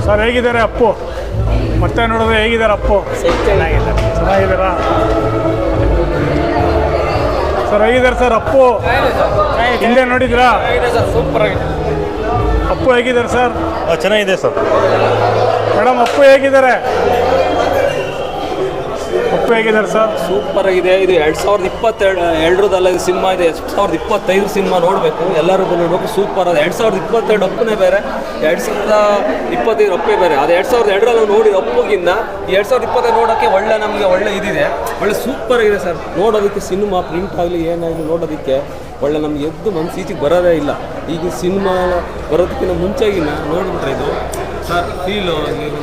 Sir ಹೇಗಿದ್ದಾರೆ ಅಪ್ಪು? ಮತ್ತೆ ನೋಡಿದ್ರೆ ಹೇಗಿದ್ದಾರೆ ಅಪ್ಪು? ಚೆನ್ನಾಗಿದ್ದಾರಾ ಸರ್? ಹೇಗಿದ್ದಾರೆ ಸರ್ ಅಪ್ಪು? ಹಿಂದೆ ನೋಡಿದ್ರಾ? ಸೂಪರ್ ಆಗಿದೆ. ಅಪ್ಪು ಹೇಗಿದ್ದಾರೆ ಸರ್? ಚೆನ್ನಾಗಿದೆ ಸರ್. ಮೇಡಮ್ ಅಪ್ಪು ಹೇಗಿದ್ದಾರೆ? ಅಪ್ಪು ಹೇಗಿದ್ದಾರೆ ಸರ್? ಸೂಪರ್ ಆಗಿದೆ. ಇದು 2022 ಇದು ಸಿನಿಮಾ ಇದೆ. 2025 ಸಿನಿಮಾ ನೋಡಬೇಕು, ಎಲ್ಲರೂ ನೋಡಬೇಕು. ಸೂಪರ್ ಅದು. 2022 ಅಪ್ಪನೇ ಬೇರೆ, 2025 ಅಪ್ಪೇ ಬೇರೆ. ಅದು 2002 ನಾವು ನೋಡಿದ ಅಪ್ಪುಗಿಂತ 2025 ನೋಡೋಕ್ಕೆ ನಮಗೆ ಒಳ್ಳೆ ಇದಿದೆ. ಒಳ್ಳೆ ಸೂಪರ್ ಆಗಿದೆ ಸರ್. ನೋಡೋದಕ್ಕೆ ಸಿನಿಮಾ ಪ್ರಿಂಟ್ ಆಗಲಿ ಏನಾಗಲಿ ನೋಡೋದಕ್ಕೆ ಒಳ್ಳೆ ನಮ್ಗೆ ಎದ್ದು ಮನಸ್ಸು ಈಚೆಗೆ ಬರೋದೇ ಇಲ್ಲ. ಈಗ ಸಿನಿಮಾ ಬರೋದಕ್ಕಿಂತ ಮುಂಚೆಗಿನ ನೋಡಿಬಿಟ್ರೆ ಇದು ಸರ್ ಫೀಲು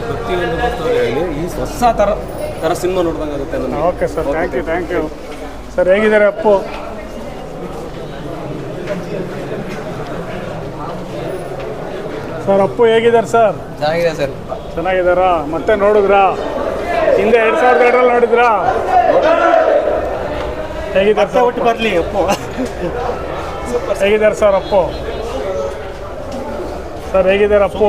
ಪ್ರತಿಯೊಂದು ಹೇಳಿ ಈ ಹೊಸ ಥರ ಸಿನಿಮಾ ನೋಡ್ದಂಗೆ ಆಗುತ್ತೆ ನಮಗೆ. Okay sir, thank you sir. ಹೇಗಿದ್ದಾರೆ ಅಪ್ಪು? ಸರ್ ಅಪ್ಪು ಹೇಗಿದ್ದಾರೆ ಸರ್? ಚೆನ್ನಾಗಿದೆ ಸರ್. ಚೆನ್ನಾಗಿದ್ದಾರಾ? ಮತ್ತೆ ನೋಡಿದ್ರಾ? ಹಿಂದೆ 2002 ನೋಡಿದ್ರಾ? ಹೇಗಿದ್ದಾರೆ ಒಟ್ಟು ಬರಲಿ ಅಪ್ಪು. ಹೇಗಿದ್ದಾರೆ ಸರ್ ಅಪ್ಪು? ಸರ್ ಹೇಗಿದ್ದಾರೆ ಅಪ್ಪು?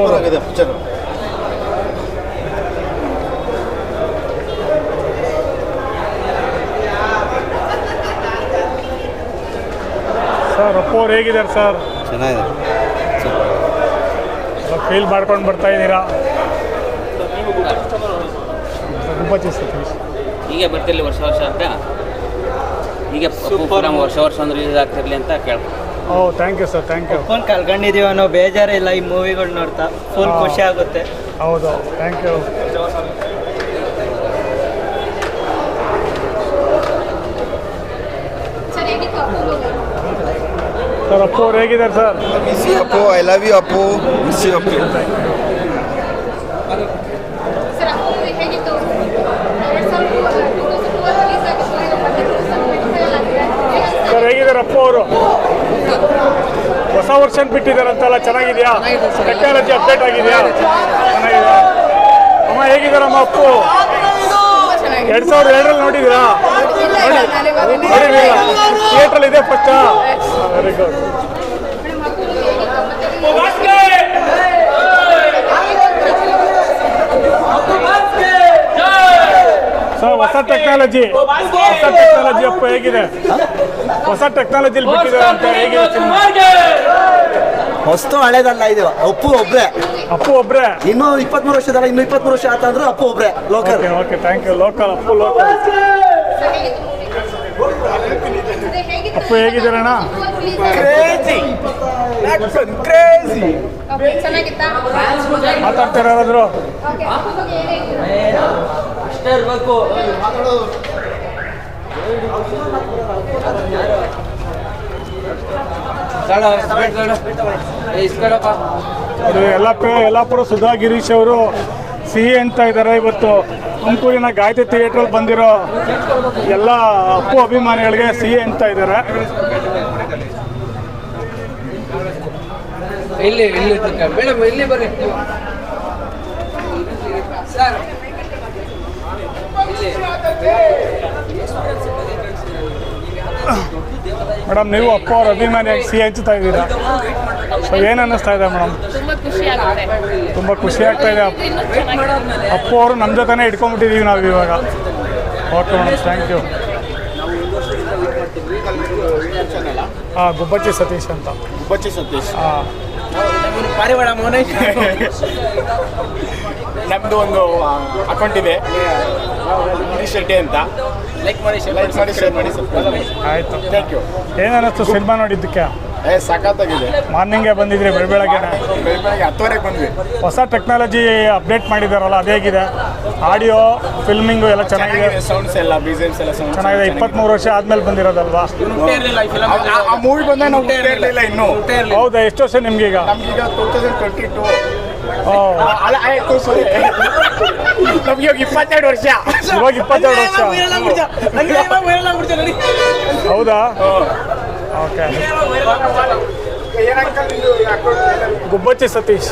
ಸರ್ ಅಪ್ಪು ಅವ್ರು ಹೇಗಿದ್ದಾರೆ ಸರ್? ಚೆನ್ನಾಗಿದೆ. ಫೀಲ್ ಮಾಡ್ಕೊಂಡು ಬರ್ತಾ ಇದ್ದೀರಾ? ಹೀಗೆ ಬರ್ತಿರ್ಲಿ ವರ್ಷ ಅಂತ, ಹೀಗೆ ವರ್ಷ ಅಂದ್ರೆ ರಿಲೀಸ್ ಆಗ್ತಿರ್ಲಿ ಅಂತ ಕೇಳ್ಬೋದು. Thank you sir, thank you. Phone ಕಳ್ಕೊಂಡಿದ್ದೀವಿ ಅನ್ನೋ ಬೇಜಾರೇ ಇಲ್ಲ. ಈ ಮೂವಿಗಳು ನೋಡ್ತಾ ಫುಲ್ ಖುಷಿ ಆಗುತ್ತೆ. ಹೌದು, ಥ್ಯಾಂಕ್ ಯು. ಸರ್ ಅಪ್ಪು ಅವ್ರು ಹೇಗಿದ್ದಾರೆ sir? Miss you Appu, I love you Appu, miss you Appu. Sir ಹೇಗಿದ್ದಾರೆ ಅಪ್ಪು ಅವರು? ಹೊಸ ವರ್ಷನ್ ಬಿಟ್ಟಿದ್ದಾರಂತಲ್ಲ, ಚೆನ್ನಾಗಿದೆಯಾ? ಟೆಕ್ನಾಲಜಿ ಅಪ್ಡೇಟ್ ಆಗಿದೆಯಾ? ಚೆನ್ನಾಗಿದೆ. ಅಮ್ಮ ಹೇಗಿದ್ದಾರಮ್ಮ ಅಪ್ಪು? 2002 ನೋಡಿದ್ದೀರಾ? ನೋಡಿದ್ದೀರಾ? ಥಿಯೇಟ್ರಲ್ಲಿ ಇದೆ ಫಸ್ಟಾ? Very good. ಸರ್ ಹೊಸ ಟೆಕ್ನಾಲಜಿ ಅಪ್ಪ ಹೇಗಿದೆ? ಹೊಸ ಟೆಕ್ನಾಲಜಿಲಿ ಬಿಟ್ಟಿದ್ದಾರೆ ಅಂತ ಹೇಗಿದೆ ಸಿನಿಮಾ? ಹೊಸ್ತು ಹಳೇದಲ್ಲ ಇದು. ಅಪ್ಪು ಒಬ್ರೆ ಇನ್ನೂ 23 ವರ್ಷದಲ್ಲ, ಇನ್ನು 23 ವರ್ಷ ಆತಂದ್ರೆ ಅಪ್ಪು ಒಬ್ರೆ local. Okay thank you. Local Appu, local. Appu ಹೇಗಿದ್ದೀರಣ್ಣ? ಮಾತಾಡ್ತಾರೆ ಯಾರಾದ್ರು? ಅಷ್ಟೇ ಇರಬೇಕು. ಅದು ಯಲ್ಲಾಪುರ ಸುಧಾ ಗಿರೀಶ್ ಅವರು ಸಿಹಿ ಅಂತ ಇದ್ದಾರೆ. ಇವತ್ತು ತುಮಕೂರಿನ ಗಾಯತ್ರಿ ಥಿಯೇಟ್ರಲ್ಲಿ ಬಂದಿರೋ ಎಲ್ಲ ಅಪ್ಪು ಅಭಿಮಾನಿಗಳಿಗೆ ಸಿಹಿ ಅಂತ ಇದ್ದಾರೆ. ಇಲ್ಲಿ ಮೇಡಮ್ ಇಲ್ಲಿ ಬರ್ರಿ ಸರ್. ಮೇಡಮ್ ನೀವು ಅಪ್ಪು ಅವ್ರ ಅಭಿಮಾನಿಯಾಗಿ ಸಿಹಿ ಹಂಚ್ತಾ ಇದ್ದೀರಾ, ಸೊ ಏನು ಅನ್ನಿಸ್ತಾ ಇದೆ ಮೇಡಮ್? ತುಂಬ ಖುಷಿ ಆಗ್ತಾ ಇದೆ. ಅಪ್ಪು ಅವರು ನಮ್ಮ ಜೊತೆನೇ ಇಟ್ಕೊಂಡ್ಬಿಟ್ಟಿದ್ದೀವಿ ನಾವು ಇವಾಗ. Okay madam, thank you. Gubbachchi Satish ಅಂತ. ಪಾರಿವಾಳ ಮೋನೇಶ್ ನಮ್ಮದು ಒಂದು ಅಕೌಂಟ್ ಇದೆ, ಗಿರೀಶ್ ಶೆಟ್ಟಿ ಅಂತ. ಲೈಕ್ ಮಾಡಿ ಆಯಿತು, ಥ್ಯಾಂಕ್ ಯು. ಏನು ಅನ್ನಿಸ್ತು ಸಿನಿಮಾ ನೋಡಿದ್ದಕ್ಕೆ? ಸಖತ್ತಾಗಿದೆ. ಮಾರ್ನಿಂಗೇ ಬಂದಿದ್ರಿ? ಬೆಳಗ್ಗೆ 10:30 ಬಂದ್ವಿ. ಹೊಸ ಟೆಕ್ನಾಲಜಿ ಅಪ್ಡೇಟ್ ಮಾಡಿದಾರಲ್ಲ, ಅದು ಹೇಗಿದೆ? ಆಡಿಯೋ ಫಿಲ್ಮಿಂಗು ಎಲ್ಲ ಚೆನ್ನಾಗಿದೆ, ಸೌಂಡ್ಸ್ ಎಲ್ಲ BGMs ಎಲ್ಲ ಚೆನ್ನಾಗಿದೆ. 23 ವರ್ಷ ಆದ್ಮೇಲೆ ಬಂದಿರೋದಲ್ವಾ? ಆ ಮೂವಿ ಬಂದಾಗ ನಾವು ಇರಲಿಲ್ಲ ಇನ್ನೂ. ಹೌದಾ? ಎಷ್ಟು ವರ್ಷ ನಿಮ್ಗೀಗ? ನಮ್ಗೀಗ 2022. ನಮ್ಗೆ ಇವಾಗ 22 ವರ್ಷ. ಇವಾಗ 22 ವರ್ಷ? ಹೌದಾ? ಓಕೆ. ಗುಬ್ಬಚ್ಚಿ ಸತೀಶ್.